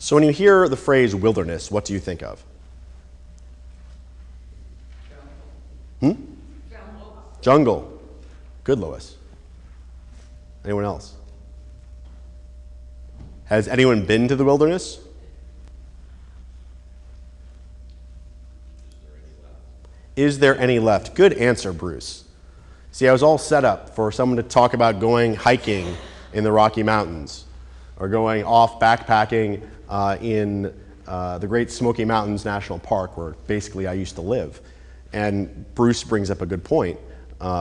So when you hear the phrase wilderness, what do you think of? Jungle. Good, Lois. Anyone else? Has anyone been to the wilderness? Is there any left? Good answer, Bruce. See, I was all set up for someone to talk about going hiking in the Rocky Mountains or going off backpacking in the Great Smoky Mountains National Park, where basically I used to live. And Bruce brings up a good point,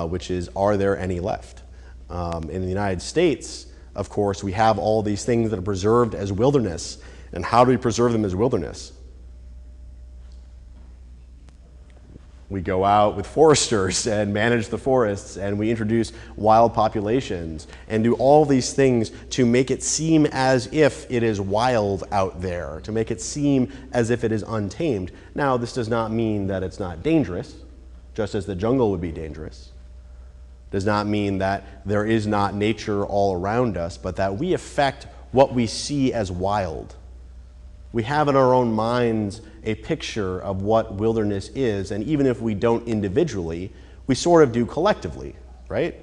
which is, are there any left? In the United States, of course, we have all these things that are preserved as wilderness. And how do we preserve them as wilderness? We go out with foresters and manage the forests, and we introduce wild populations and do all these things to make it seem as if it is wild out there, to make it seem as if it is untamed. Now, this does not mean that it's not dangerous, just as the jungle would be dangerous. Does not mean that there is not nature all around us, but that we affect what we see as wild. We have in our own minds a picture of what wilderness is, and even if we don't individually, we sort of do collectively, right?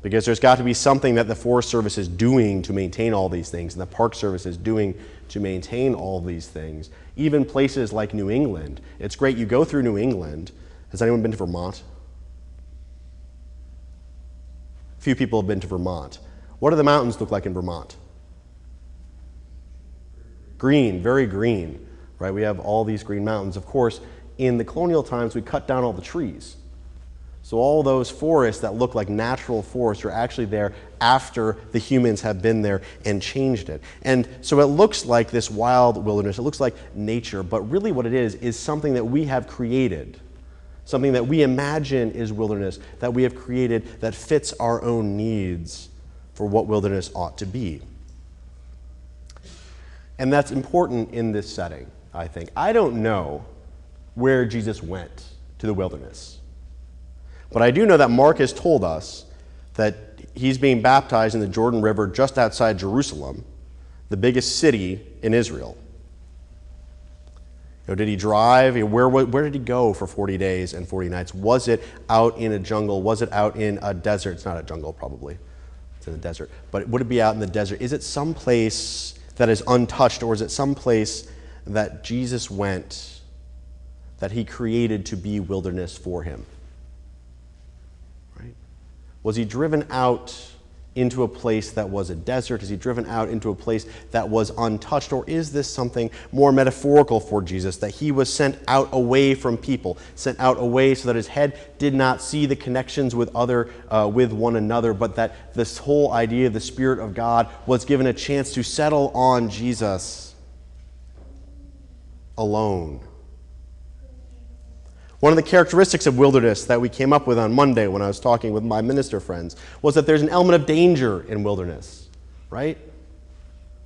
Because there's got to be something that the Forest Service is doing to maintain all these things, and the Park Service is doing to maintain all these things. Even places like New England. It's great, you go through New England. Has anyone been to Vermont? A few people have been to Vermont. What do the mountains look like in Vermont? Green, very green, right? We have all these green mountains. Of course, in the colonial times, we cut down all the trees. So all those forests that look like natural forests are actually there after the humans have been there and changed it. And so it looks like this wild wilderness, it looks like nature, but really what it is something that we have created, something that we imagine is wilderness, that we have created that fits our own needs for what wilderness ought to be. And that's important in this setting, I think. I don't know where Jesus went to the wilderness. But I do know that Mark has told us that he's being baptized in the Jordan River just outside Jerusalem, the biggest city in Israel. Did he drive? Where did he go for 40 days and 40 nights? Was it out in a jungle? Was it out in a desert? It's not a jungle, probably. It's in the desert. But would it be out in the desert? Is it someplace that is untouched, or is it someplace that Jesus went, that he created to be wilderness for him? Right? Was he driven out into a place that was a desert? Is he driven out into a place that was untouched? Or is this something more metaphorical for Jesus, that he was sent out away from people, sent out away so that his head did not see the connections with one another, but that this whole idea of the Spirit of God was given a chance to settle on Jesus alone? One of the characteristics of wilderness that we came up with on Monday when I was talking with my minister friends was that there's an element of danger in wilderness, right?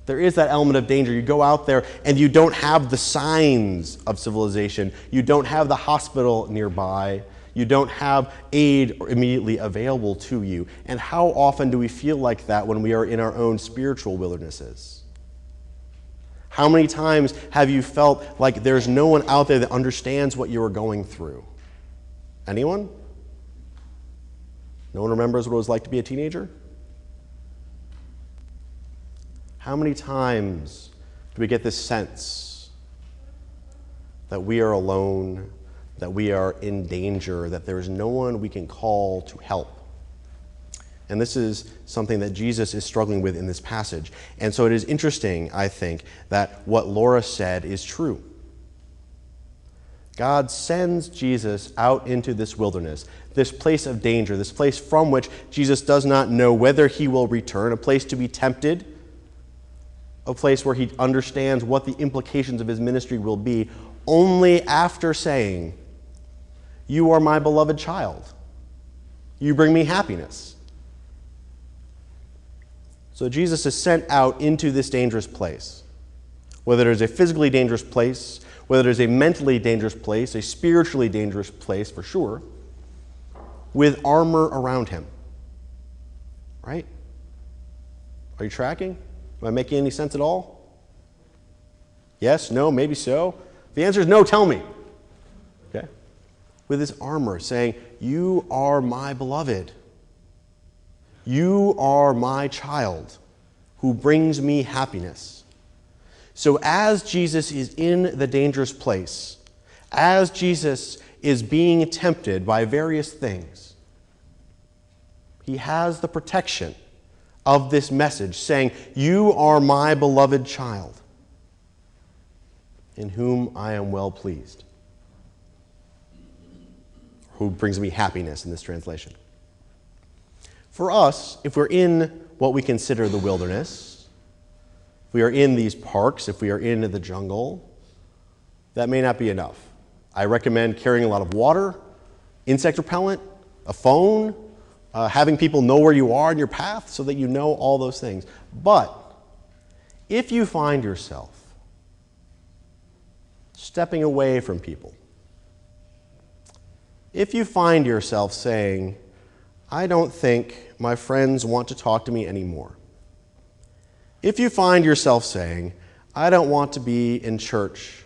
There is that element of danger. You go out there and you don't have the signs of civilization. You don't have the hospital nearby. You don't have aid immediately available to you. And how often do we feel like that when we are in our own spiritual wildernesses? How many times have you felt like there's no one out there that understands what you are going through? Anyone? No one remembers what it was like to be a teenager? How many times do we get this sense that we are alone, that we are in danger, that there is no one we can call to help? And this is something that Jesus is struggling with in this passage. And so it is interesting, I think, that what Laura said is true. God sends Jesus out into this wilderness, this place of danger, this place from which Jesus does not know whether he will return, a place to be tempted, a place where he understands what the implications of his ministry will be, only after saying, "You are my beloved child. You bring me happiness." So Jesus is sent out into this dangerous place. Whether it is a physically dangerous place, whether it is a mentally dangerous place, a spiritually dangerous place for sure, with armor around him. Right? Are you tracking? Am I making any sense at all? Yes, no, maybe so. If the answer is no, tell me. Okay? With his armor, saying, you are my beloved. You are my child who brings me happiness. So as Jesus is in the dangerous place, as Jesus is being tempted by various things, he has the protection of this message saying, you are my beloved child, in whom I am well pleased. Who brings me happiness in this translation. For us, if we're in what we consider the wilderness, if we are in these parks, if we are in the jungle, that may not be enough. I recommend carrying a lot of water, insect repellent, a phone, having people know where you are in your path so that you know all those things. But if you find yourself stepping away from people, if you find yourself saying, I don't think my friends want to talk to me anymore, if you find yourself saying, I don't want to be in church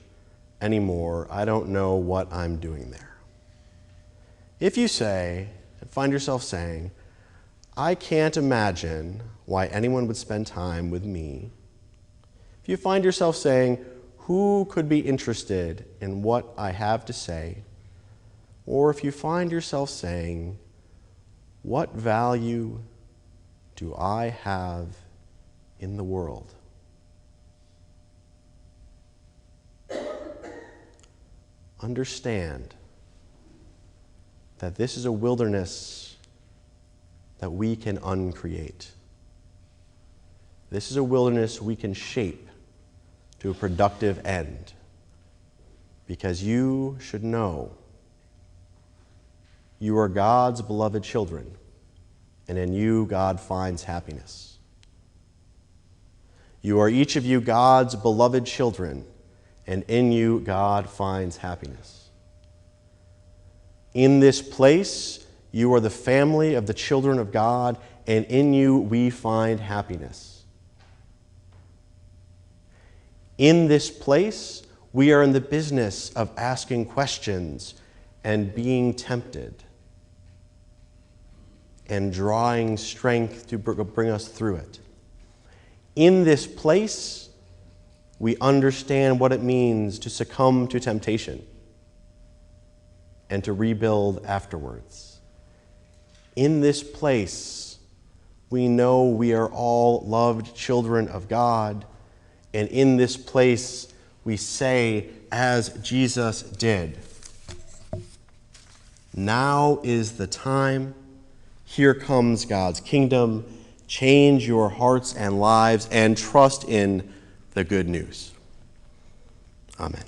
anymore, I don't know what I'm doing there. If you say, and find yourself saying, I can't imagine why anyone would spend time with me. If you find yourself saying, who could be interested in what I have to say? Or if you find yourself saying, what value do I have in the world? Understand that this is a wilderness that we can uncreate. This is a wilderness we can shape to a productive end, because you should know you are God's beloved children, and in you God finds happiness. You are each of you God's beloved children, and in you God finds happiness. In this place, you are the family of the children of God, and in you we find happiness. In this place, we are in the business of asking questions and being tempted and drawing strength to bring us through it. In this place, we understand what it means to succumb to temptation and to rebuild afterwards. In this place, we know we are all loved children of God, and in this place, we say, as Jesus did, now is the time. Here comes God's kingdom. Change your hearts and lives and trust in the good news. Amen.